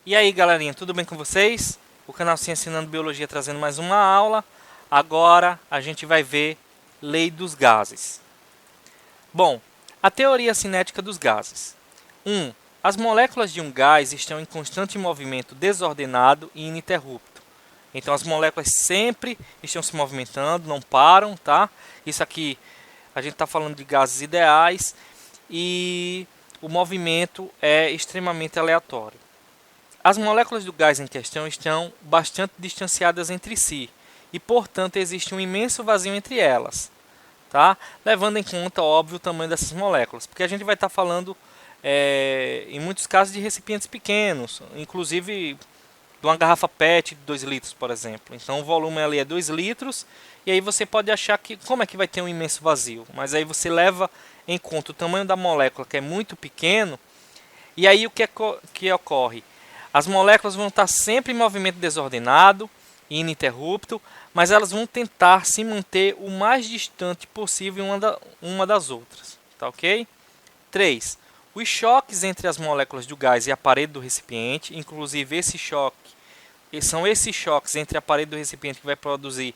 E aí, galerinha, tudo bem com vocês? O canal Ciência Ensinando Biologia trazendo mais uma aula. Agora a gente vai ver lei dos gases. Bom, a teoria cinética dos gases. 1. As moléculas de um gás estão em constante movimento desordenado e ininterrupto. Então as moléculas sempre estão se movimentando, não param, tá? Isso aqui a gente está falando de gases ideais e o movimento é extremamente aleatório. As moléculas do gás em questão estão bastante distanciadas entre si e, portanto, existe um imenso vazio entre elas, tá? Levando em conta, óbvio, o tamanho dessas moléculas, porque a gente vai estar falando, em muitos casos, de recipientes pequenos, inclusive de uma garrafa PET de 2 litros, por exemplo. Então, o volume ali é 2 litros, e aí você pode achar que como é que vai ter um imenso vazio? Mas aí você leva em conta o tamanho da molécula, que é muito pequeno, e aí o que ocorre? As moléculas vão estar sempre em movimento desordenado e ininterrupto, mas elas vão tentar se manter o mais distante possível uma das outras. Tá ok? 3. Os choques entre as moléculas do gás e a parede do recipiente, inclusive são esses choques entre a parede do recipiente que vai produzir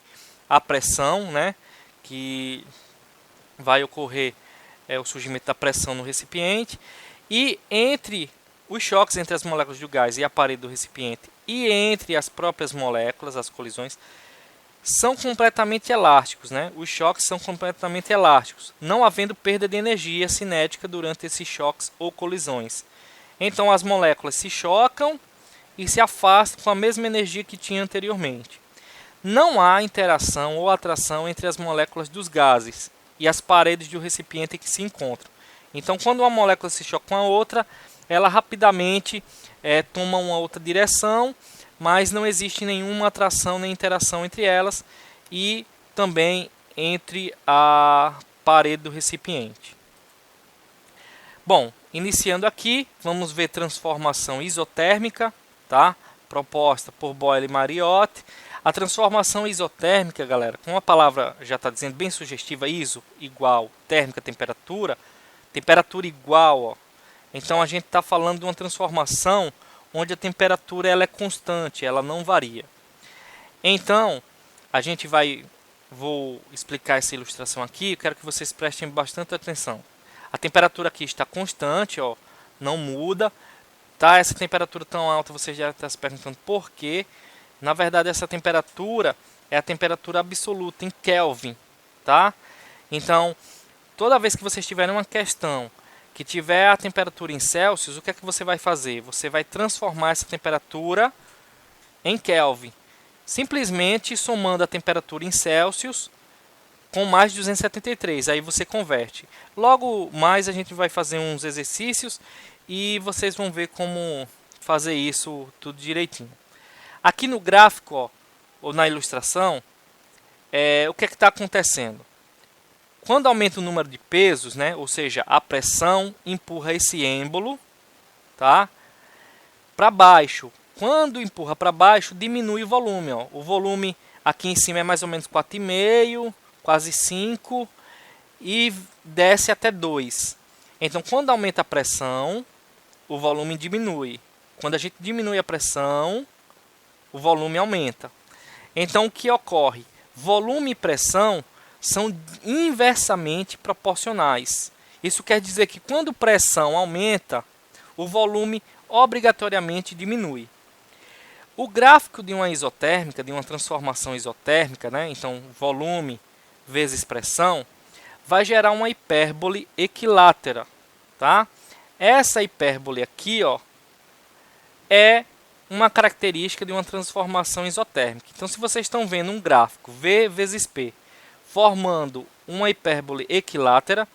a pressão, né, que vai ocorrer o surgimento da pressão no recipiente, e entre os choques entre as moléculas do gás e a parede do recipiente e entre as próprias moléculas, as colisões, são completamente elásticos, né? Os choques são completamente elásticos, não havendo perda de energia cinética durante esses choques ou colisões. Então as moléculas se chocam e se afastam com a mesma energia que tinha anteriormente. Não há interação ou atração entre as moléculas dos gases e as paredes do recipiente que se encontram. Então, quando uma molécula se choca com a outra, ela rapidamente toma uma outra direção, mas não existe nenhuma atração nem interação entre elas e também entre a parede do recipiente. Bom, iniciando aqui, vamos ver transformação isotérmica, tá? Proposta por Boyle e Mariotti. A transformação isotérmica, galera, como a palavra já está dizendo bem sugestiva, iso igual térmica temperatura, temperatura igual, ó. Então a gente está falando de uma transformação onde a temperatura ela é constante, ela não varia. Então vou explicar essa ilustração aqui. Eu quero que vocês prestem bastante atenção. A temperatura aqui está constante, ó, não muda. Tá essa temperatura tão alta, você já está se perguntando por quê. Na verdade, essa temperatura é a temperatura absoluta em Kelvin, tá? Então, toda vez que vocês tiverem uma questão que tiver a temperatura em Celsius, o que é que você vai fazer? Você vai transformar essa temperatura em Kelvin, simplesmente somando a temperatura em Celsius com mais de 273, aí você converte. Logo mais a gente vai fazer uns exercícios e vocês vão ver como fazer isso tudo direitinho. Aqui no gráfico, ó, ou na ilustração, o que é que está acontecendo? Quando aumenta o número de pesos, né, ou seja, a pressão empurra esse êmbolo, tá, para baixo. Quando empurra para baixo, diminui o volume. Ó. O volume aqui em cima é mais ou menos 4,5, quase 5, e desce até 2. Então, quando aumenta a pressão, o volume diminui. Quando a gente diminui a pressão, o volume aumenta. Então, o que ocorre? Volume e pressão são inversamente proporcionais. Isso quer dizer que quando a pressão aumenta, o volume obrigatoriamente diminui. O gráfico de uma isotérmica, de uma transformação isotérmica, né? Então volume vezes pressão, vai gerar uma hipérbole equilátera. Tá? Essa hipérbole aqui, ó, é uma característica de uma transformação isotérmica. Então, se vocês estão vendo um gráfico V vezes P, formando uma hipérbole equilátera,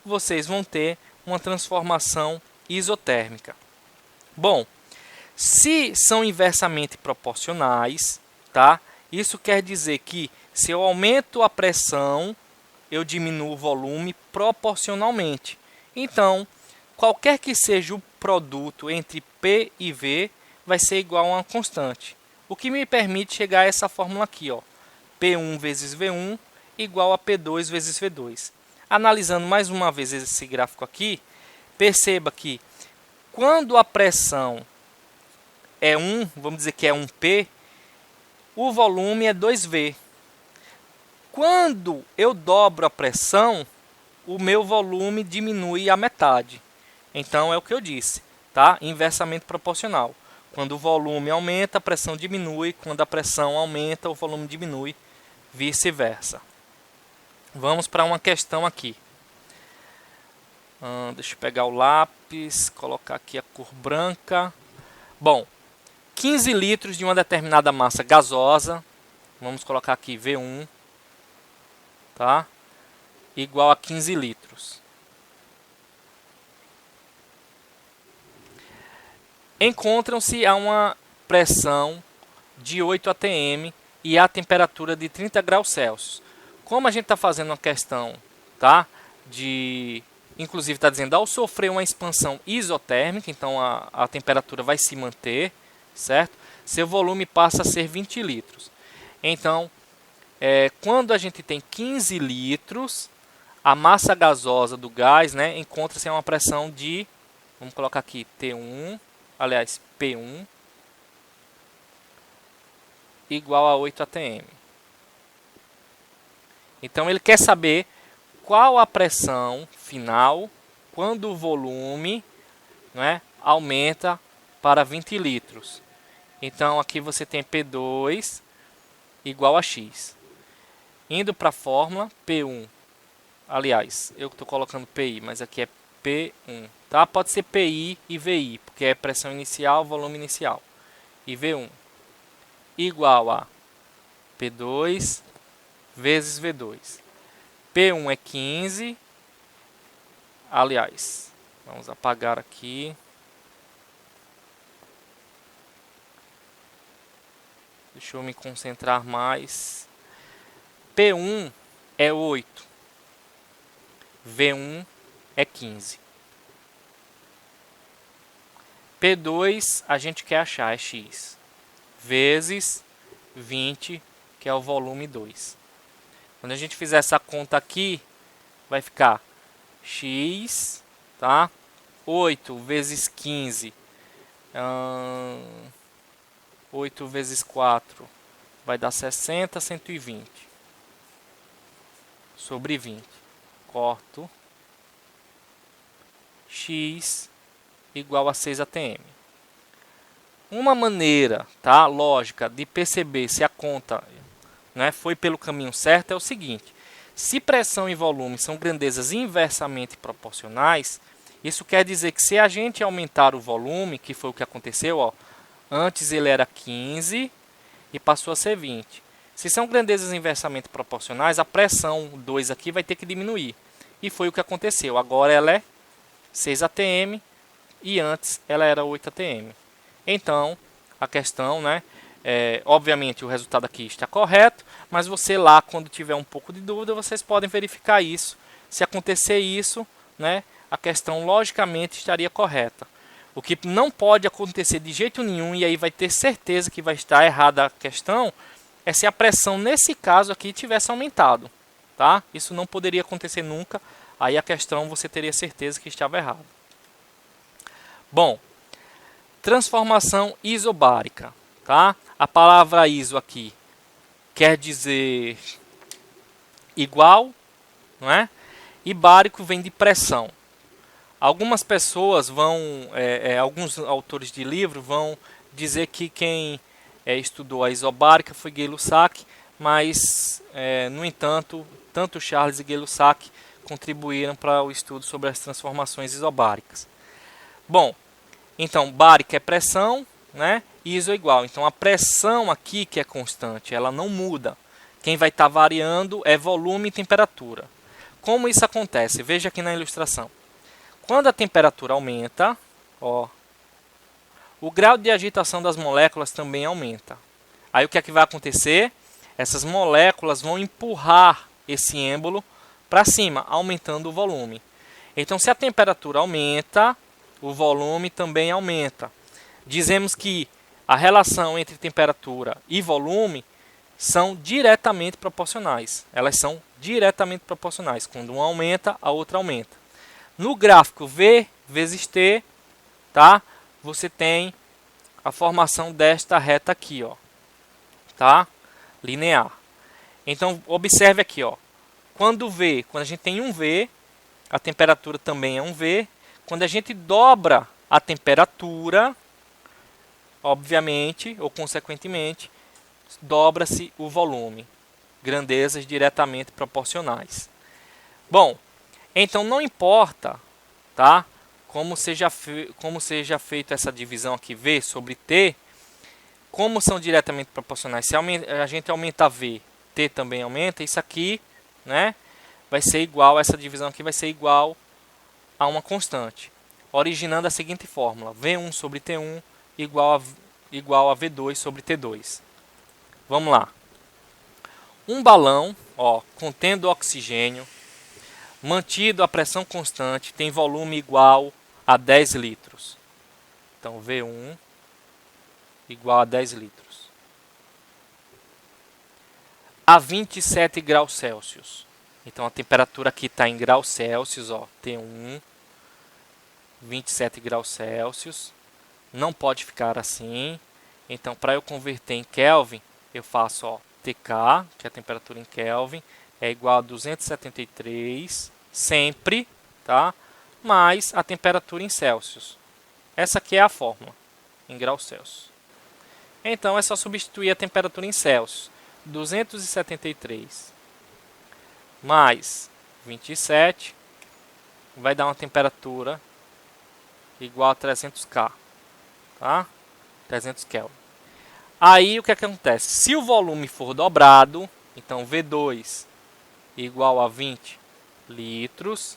vocês vão ter uma transformação isotérmica. Bom, se são inversamente proporcionais, tá? Isso quer dizer que se eu aumento a pressão, eu diminuo o volume proporcionalmente. Então, qualquer que seja o produto entre P e V, vai ser igual a uma constante. O que me permite chegar a essa fórmula aqui, ó, P1 vezes V1 igual a P2 vezes V2. Analisando mais uma vez esse gráfico aqui, perceba que quando a pressão é 1, vamos dizer que é 1P, o volume é 2V. Quando eu dobro a pressão, o meu volume diminui a metade. Então é o que eu disse, tá? Inversamente proporcional. Quando o volume aumenta, a pressão diminui. Quando a pressão aumenta, o volume diminui. Vice-versa. Vamos para uma questão aqui. Deixa eu pegar o lápis, colocar aqui a cor branca. Bom, 15 litros de uma determinada massa gasosa, vamos colocar aqui V1, tá? Igual a 15 litros. Encontram-se a uma pressão de 8 atm e a temperatura de 30 graus Celsius. Como a gente está fazendo uma questão, tá? Inclusive está dizendo, ao sofrer uma expansão isotérmica, então a temperatura vai se manter, certo? Seu volume passa a ser 20 litros. Então, quando a gente tem 15 litros, a massa gasosa do gás, né, encontra-se a uma pressão de, vamos colocar aqui, T1, aliás, P1, igual a 8 atm. Então, ele quer saber qual a pressão final quando o volume, né, aumenta para 20 litros. Então, aqui você tem P2 igual a X. Indo para a fórmula, P1. Aliás, eu estou colocando PI, mas aqui é P1. Tá? Pode ser PI e VI, porque é pressão inicial, volume inicial. E V1 igual a P2 vezes V2. P1 é 15. Aliás, vamos apagar aqui. Deixa eu me concentrar mais. P1 é 8. V1 é 15. P2 a gente quer achar, é X. Vezes 20, que é o volume 2. Quando a gente fizer essa conta aqui, vai ficar X, tá? 8 vezes 15. 8 vezes 4 vai dar 60, 120. Sobre 20. Corto. X igual a 6 atm. Uma maneira, tá, lógica de perceber se a conta, né, foi pelo caminho certo é o seguinte. Se pressão e volume são grandezas inversamente proporcionais, isso quer dizer que se a gente aumentar o volume, que foi o que aconteceu, ó, antes ele era 15 e passou a ser 20. Se são grandezas inversamente proporcionais, a pressão 2 aqui vai ter que diminuir. E foi o que aconteceu. Agora ela é 6 atm e antes ela era 8 atm. Então, a questão, né, obviamente o resultado aqui está correto, mas você lá, quando tiver um pouco de dúvida, vocês podem verificar isso. Se acontecer isso, né, a questão logicamente estaria correta. O que não pode acontecer de jeito nenhum, e aí vai ter certeza que vai estar errada a questão, é se a pressão nesse caso aqui tivesse aumentado. Tá? Isso não poderia acontecer nunca, aí a questão você teria certeza que estava errada. Bom, transformação isobárica. Tá? A palavra iso aqui quer dizer igual, não é? E bárico vem de pressão. Algumas pessoas vão, alguns autores de livro vão dizer que quem estudou a isobárica foi Gay-Lussac, mas, no entanto, tanto Charles e Gay-Lussac contribuíram para o estudo sobre as transformações isobáricas. Bom, então, bárica é pressão, né? Iso é igual. Então, a pressão aqui, que é constante, ela não muda. Quem vai estar variando é volume e temperatura. Como isso acontece? Veja aqui na ilustração. Quando a temperatura aumenta, ó, o grau de agitação das moléculas também aumenta. Aí o que é que vai acontecer? Essas moléculas vão empurrar esse êmbolo para cima, aumentando o volume. Então, se a temperatura aumenta, o volume também aumenta. Dizemos que a relação entre temperatura e volume são diretamente proporcionais. Elas são diretamente proporcionais. Quando uma aumenta, a outra aumenta. No gráfico V vezes T, tá? Você tem a formação desta reta aqui, ó, tá? Linear. Então, observe aqui, ó. Quando a gente tem um V, a temperatura também é um V. Quando a gente dobra a temperatura, obviamente, ou consequentemente, dobra-se o volume. Grandezas diretamente proporcionais. Bom, então não importa, tá? Como seja feita essa divisão aqui, V sobre T, como são diretamente proporcionais, se a gente aumenta V, T também aumenta, isso aqui, né, vai ser igual, essa divisão aqui vai ser igual a uma constante, originando a seguinte fórmula: V1 sobre T1 igual a V2 sobre T2. Vamos lá. Um balão, ó, contendo oxigênio, mantido a pressão constante, tem volume igual a 10 litros. Então, V1 igual a 10 litros. A 27 graus Celsius. Então, a temperatura aqui está em graus Celsius, ó, T1, 27 graus Celsius. Não pode ficar assim. Então, para eu converter em Kelvin, eu faço, ó, TK, que é a temperatura em Kelvin, é igual a 273, sempre, tá? Mais a temperatura em Celsius. Essa aqui é a fórmula, em graus Celsius. Então, é só substituir a temperatura em Celsius. 273 mais 27 vai dar uma temperatura igual a 300 K, tá? 300 Kelvin. Aí o que acontece? Se o volume for dobrado, então V2 igual a 20 litros,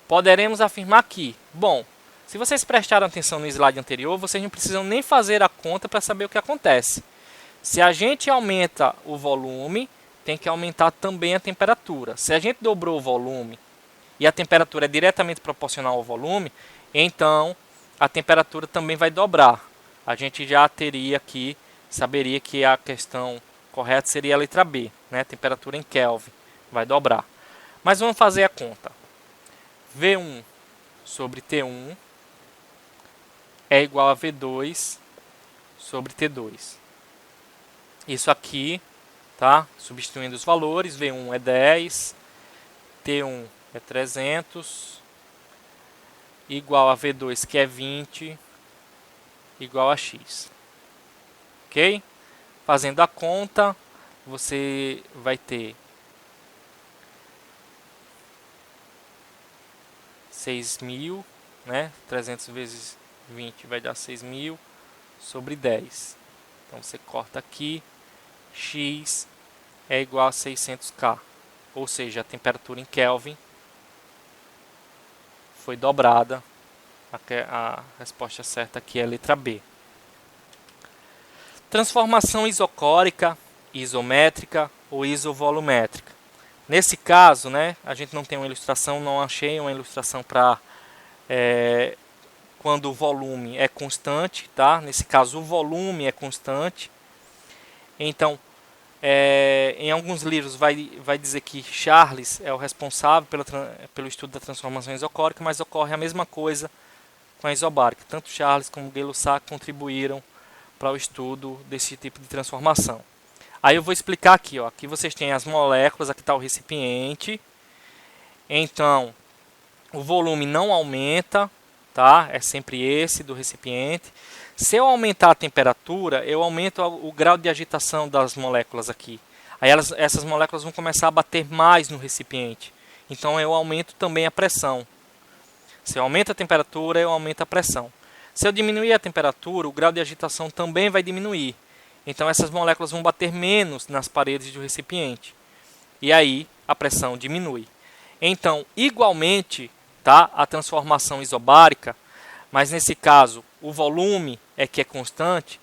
poderemos afirmar que, bom, se vocês prestaram atenção no slide anterior, vocês não precisam nem fazer a conta para saber o que acontece. Se a gente aumenta o volume, tem que aumentar também a temperatura. Se a gente dobrou o volume e a temperatura é diretamente proporcional ao volume, então a temperatura também vai dobrar. A gente já teria aqui, saberia que a questão correta seria a letra B, né? Temperatura em Kelvin, vai dobrar. Mas vamos fazer a conta. V1 sobre T1 é igual a V2 sobre T2. Isso aqui, tá? Substituindo os valores, V1 é 10, T1 é 300, igual a V2 que é 20, igual a X. Ok? Fazendo a conta, você vai ter 6.000, né? 300 vezes 20 vai dar 6.000 sobre 10. Então você corta aqui, X é igual a 600 K. Ou seja, a temperatura em Kelvin foi dobrada. A resposta certa aqui é a letra B. Transformação isocórica, isométrica ou isovolumétrica. Nesse caso, né, a gente não tem uma ilustração, não achei uma ilustração para quando o volume é constante, tá? Nesse caso, o volume é constante. Então, em alguns livros vai dizer que Charles é o responsável pelo estudo da transformação isocórica, mas ocorre a mesma coisa com a isobárica. Tanto Charles como Gay-Lussac contribuíram para o estudo desse tipo de transformação. Aí eu vou explicar aqui, ó. Aqui vocês têm as moléculas, aqui está o recipiente. Então, o volume não aumenta, tá? É sempre esse do recipiente. Se eu aumentar a temperatura, eu aumento o grau de agitação das moléculas aqui. Aí essas moléculas vão começar a bater mais no recipiente. Então eu aumento também a pressão. Se eu aumento a temperatura, eu aumento a pressão. Se eu diminuir a temperatura, o grau de agitação também vai diminuir. Então essas moléculas vão bater menos nas paredes do recipiente. E aí a pressão diminui. Então, igualmente, tá, a transformação isobárica, mas nesse caso o volume é que é constante,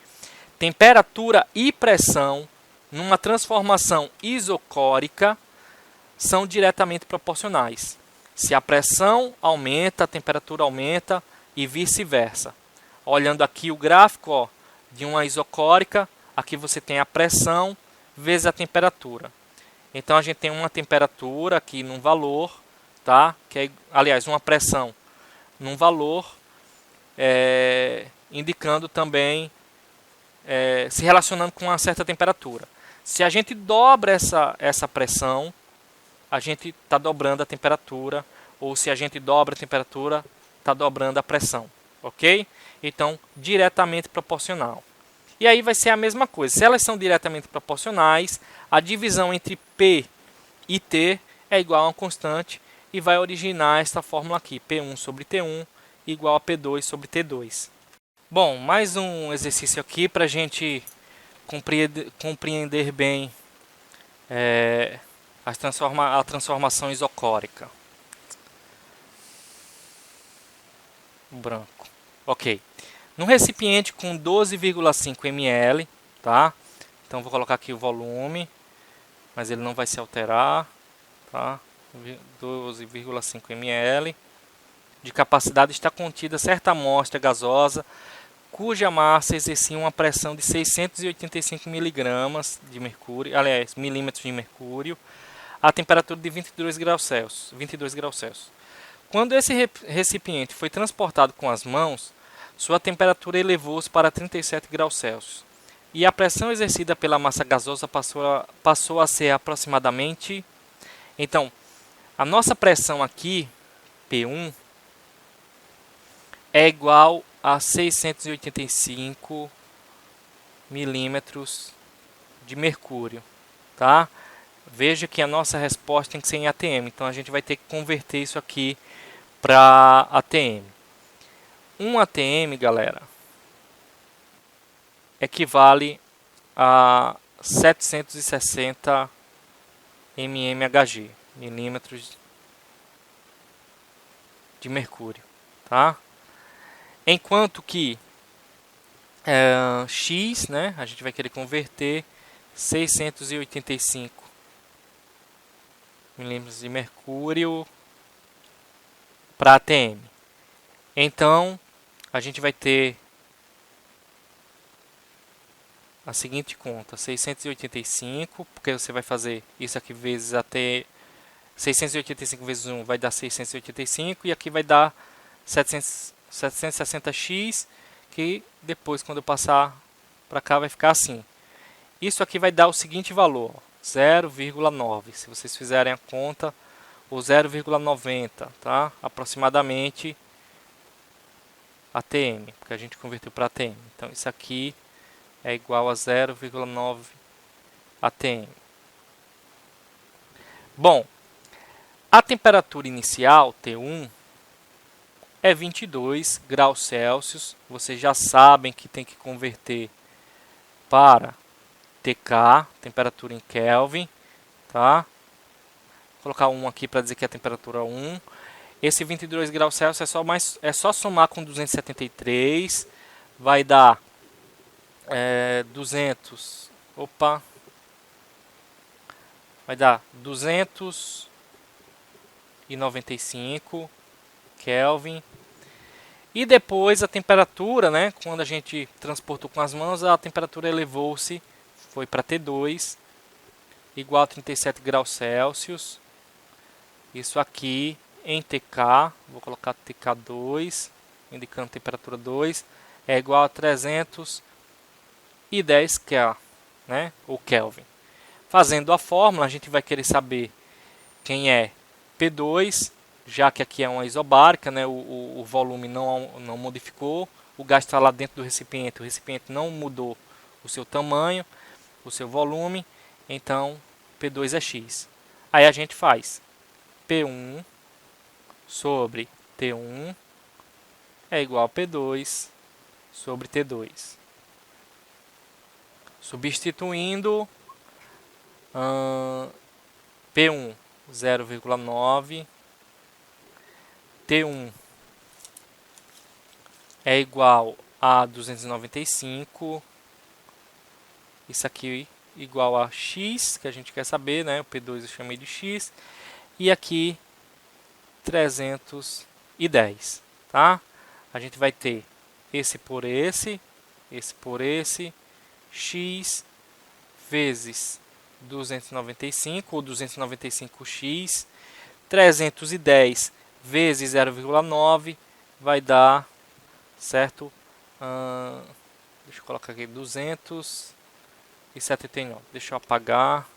temperatura e pressão numa transformação isocórica são diretamente proporcionais. Se a pressão aumenta, a temperatura aumenta e vice-versa. Olhando aqui o gráfico, ó, de uma isocórica, aqui você tem a pressão vezes a temperatura. Então a gente tem uma temperatura aqui num valor, tá? Que é, aliás, uma pressão num valor indicando também, se relacionando com uma certa temperatura. Se a gente dobra essa pressão, a gente está dobrando a temperatura, ou se a gente dobra a temperatura, está dobrando a pressão, ok? Então, diretamente proporcional. E aí vai ser a mesma coisa. Se elas são diretamente proporcionais, a divisão entre P e T é igual a uma constante e vai originar esta fórmula aqui, P1 sobre T1 igual a P2 sobre T2. Bom, mais um exercício aqui para a gente compreender bem a transformação isocórica. Branco. Ok. Num recipiente com 12,5 ml, tá? Então vou colocar aqui o volume, mas ele não vai se alterar, tá? 12,5 ml de capacidade está contida certa amostra gasosa cuja massa exercia uma pressão de 685 miligramas de mercúrio, aliás, milímetros de mercúrio, a temperatura de 22 graus Celsius. Quando esse recipiente foi transportado com as mãos, sua temperatura elevou-se para 37 graus Celsius e a pressão exercida pela massa gasosa passou a ser aproximadamente... Então, a nossa pressão aqui, P1, é igual a 685 milímetros de mercúrio, tá? Veja que a nossa resposta tem que ser em ATM, então a gente vai ter que converter isso aqui para ATM. Um ATM, galera, equivale a 760 mmHg, milímetros de mercúrio, tá? Enquanto que X, né, a gente vai querer converter 685 milímetros de mercúrio para ATM. Então, a gente vai ter a seguinte conta, 685, porque você vai fazer isso aqui vezes até 685 vezes 1 vai dar 685 e aqui vai dar 760x, que depois quando eu passar para cá vai ficar assim. Isso aqui vai dar o seguinte valor, 0,9. Se vocês fizerem a conta, o 0,90, tá? Aproximadamente ATM, porque a gente converteu para ATM. Então isso aqui é igual a 0,9 ATM. Bom, a temperatura inicial, T1, é 22 graus Celsius. Vocês já sabem que tem que converter para TK, temperatura em Kelvin, tá? Vou colocar 1 aqui para dizer que é a temperatura 1. Esse 22 graus Celsius é só somar com 273, vai dar 295 Kelvin. E depois a temperatura, né, quando a gente transportou com as mãos, a temperatura elevou-se, foi para T2, igual a 37 graus Celsius. Isso aqui em TK, vou colocar TK2, indicando temperatura 2, é igual a 310 K, né, ou Kelvin. Fazendo a fórmula, a gente vai querer saber quem é P2, já que aqui é uma isobárica, né, o volume não modificou, o gás está lá dentro do recipiente, o recipiente não mudou o seu tamanho, o seu volume, então P2 é X. Aí a gente faz P1 sobre T1 é igual a P2 sobre T2. Substituindo P1 0,9, T1 é igual a 295, isso aqui igual a X, que a gente quer saber, né? O P2 eu chamei de X, e aqui 310, tá? A gente vai ter esse por esse por esse, X vezes 295 ou 295x, 310 vezes 0,9 vai dar, certo? Deixa eu colocar aqui 279. Deixa eu apagar.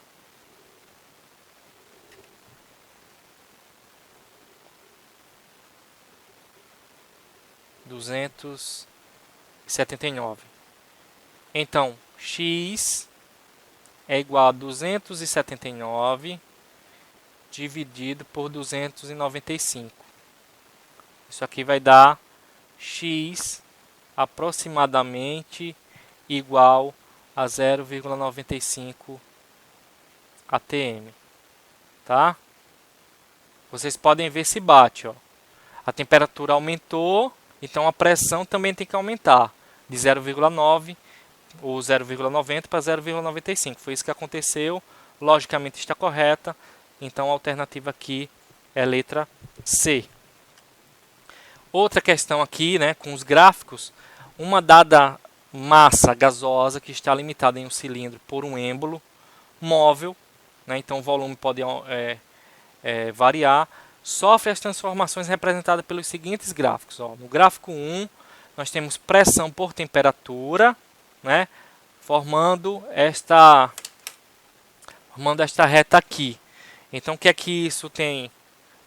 Então, x é igual a 279 dividido por 295. Isso aqui vai dar x aproximadamente igual a 0,95 atm, tá? Vocês podem ver se bate, ó. A temperatura aumentou, então a pressão também tem que aumentar de 0,9 ou 0,90 para 0,95. Foi isso que aconteceu. Logicamente está correta. Então a alternativa aqui é a letra C. Outra questão aqui, né, com os gráficos, uma dada massa gasosa que está limitada em um cilindro por um êmbolo móvel, né, então o volume pode variar, sofre as transformações representadas pelos seguintes gráficos. Ó. No gráfico 1, nós temos pressão por temperatura, né, formando esta reta aqui. Então, o que é que isso tem?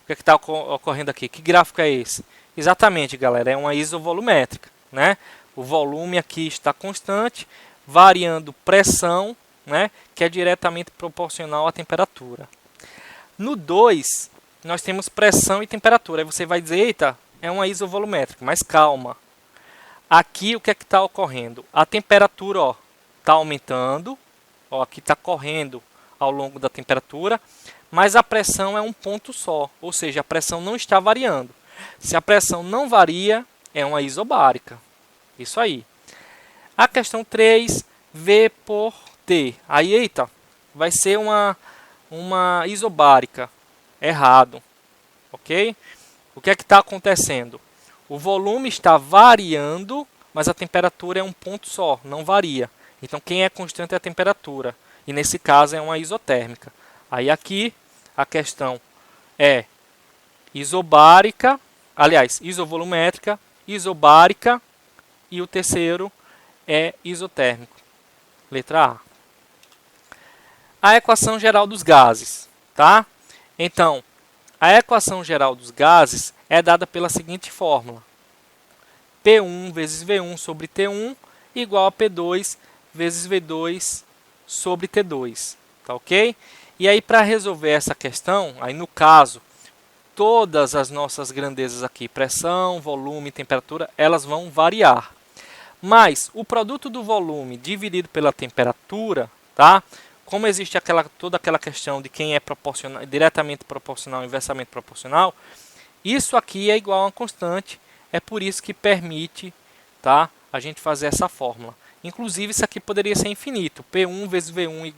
O que é que está ocorrendo aqui? Que gráfico é esse? Exatamente, galera, é uma isovolumétrica, né? O volume aqui está constante, variando pressão, né, que é diretamente proporcional à temperatura. No 2, nós temos pressão e temperatura. Aí você vai dizer, eita, é uma isovolumétrica, mas calma. Aqui o que é que está ocorrendo? A temperatura está aumentando, ó, aqui está correndo ao longo da temperatura, mas a pressão é um ponto só, ou seja, a pressão não está variando. Se a pressão não varia, é uma isobárica. Isso aí. A questão 3, V por T. Aí, eita, vai ser uma isobárica. Errado. Ok? O que é que está acontecendo? O volume está variando, mas a temperatura é um ponto só, não varia. Então, quem é constante é a temperatura. E nesse caso é uma isotérmica. Aí aqui a questão é isobárica, aliás, isovolumétrica, isobárica e o terceiro é isotérmico. Letra A. A equação geral dos gases, tá? Então, a equação geral dos gases é dada pela seguinte fórmula: P1 vezes V1 sobre T1 igual a P2 vezes V2 sobre T2, tá ok? E aí, para resolver essa questão, aí no caso, todas as nossas grandezas aqui, pressão, volume, temperatura, elas vão variar. Mas o produto do volume dividido pela temperatura, tá? Como existe toda aquela questão de quem é proporcional, diretamente proporcional, inversamente proporcional, isso aqui é igual a uma constante, é por isso que permite, tá, a gente fazer essa fórmula. Inclusive, isso aqui poderia ser infinito. P1 vezes V1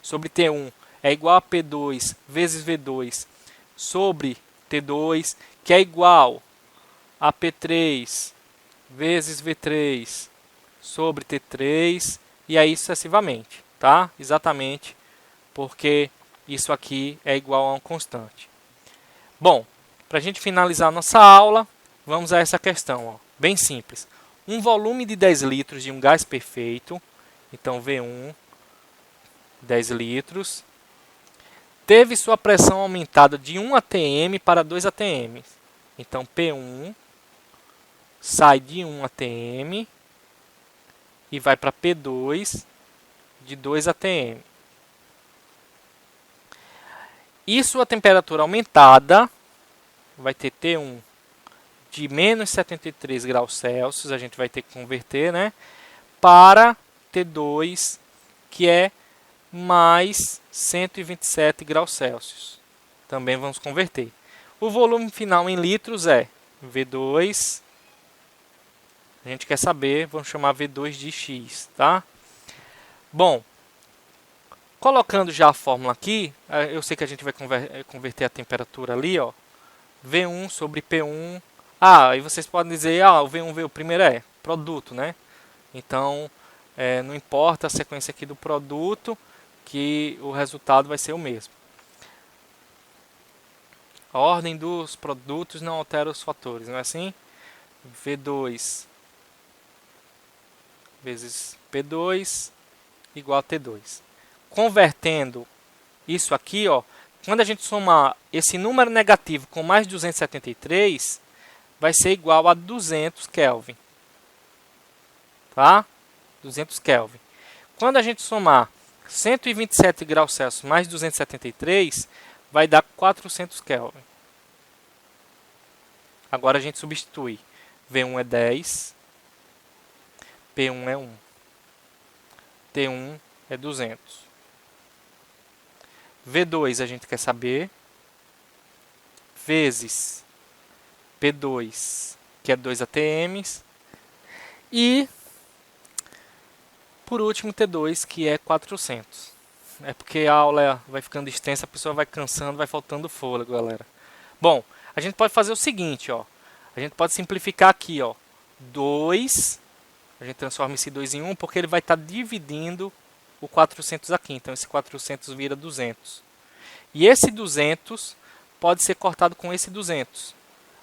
sobre T1 é igual a P2 vezes V2 sobre T2, que é igual a P3 vezes V3 sobre T3, e aí sucessivamente, tá? Exatamente porque isso aqui é igual a uma constante. Bom, para a gente finalizar nossa aula, vamos a essa questão, ó, bem simples. Um volume de 10 litros de um gás perfeito, então V1, 10 litros, teve sua pressão aumentada de 1 atm para 2 atm. Então, P1 sai de 1 atm e vai para P2 de 2 atm. E sua temperatura aumentada vai ter T1 de menos 73 graus Celsius, a gente vai ter que converter, né, para T2, que é mais 127 graus Celsius. Também vamos converter. O volume final em litros é V2. A gente quer saber, vamos chamar V2 de X, tá? Bom, colocando já a fórmula aqui, eu sei que a gente vai converter a temperatura ali, ó. V1 sobre P1. Aí vocês podem dizer, o V1 veio primeiro, produto, né? Então, não importa a sequência aqui do produto, que o resultado vai ser o mesmo. A ordem dos produtos não altera os fatores, não é assim? V2 vezes P2 igual a T2. Convertendo isso aqui, ó, quando a gente somar esse número negativo com mais 273, vai ser igual a 200 Kelvin. Tá? 200 Kelvin. Quando a gente somar 127 graus Celsius mais 273, vai dar 400 Kelvin. Agora a gente substitui. V1 é 10, P1 é 1, T1 é 200. V2 a gente quer saber, vezes P2, que é 2 ATMs, e por último T2, que é 400. É porque a aula vai ficando extensa, a pessoa vai cansando, vai faltando fôlego, galera. Bom, a gente pode fazer o seguinte, ó. A gente pode simplificar aqui, ó. 2, a gente transforma esse 2 em 1, porque ele vai estar dividindo o 400 aqui. Então, esse 400 vira 200. E esse 200 pode ser cortado com esse 200.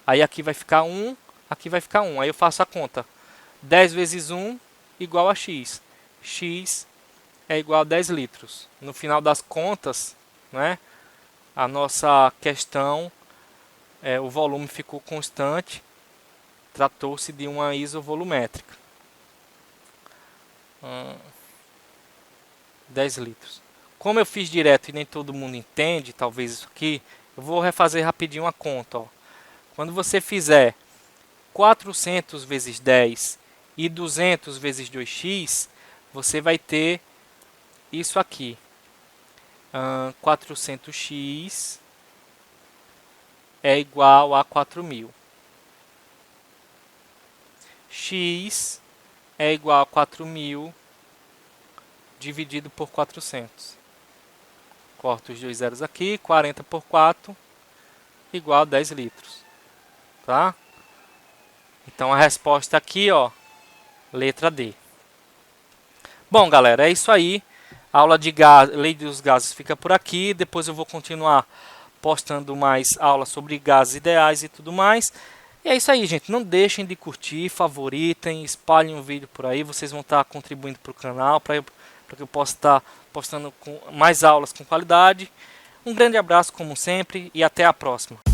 Aí aqui vai ficar 1, aqui vai ficar 1. Aí eu faço a conta. 10 vezes 1 igual a x. X é igual a 10 litros. No final das contas, né, a nossa questão, o volume ficou constante. Tratou-se de uma isovolumétrica. 10 litros. Como eu fiz direto e nem todo mundo entende, talvez isso aqui, eu vou refazer rapidinho a conta. Ó. Quando você fizer 400 vezes 10 e 200 vezes 2x, você vai ter isso aqui. 400x é igual a 4.000. X é igual a 4.000 dividido por 400. Corto os dois zeros aqui, 40 por 4 igual a 10 litros. Tá? Então a resposta aqui, ó, letra D. Bom, galera, é isso aí. A aula de lei dos gases fica por aqui. Depois eu vou continuar postando mais aulas sobre gases ideais e tudo mais. E é isso aí, gente. Não deixem de curtir, favoritem, espalhem o vídeo por aí. Vocês vão estar contribuindo para o canal, para que eu possa estar postando mais aulas com qualidade. Um grande abraço, como sempre, e até a próxima.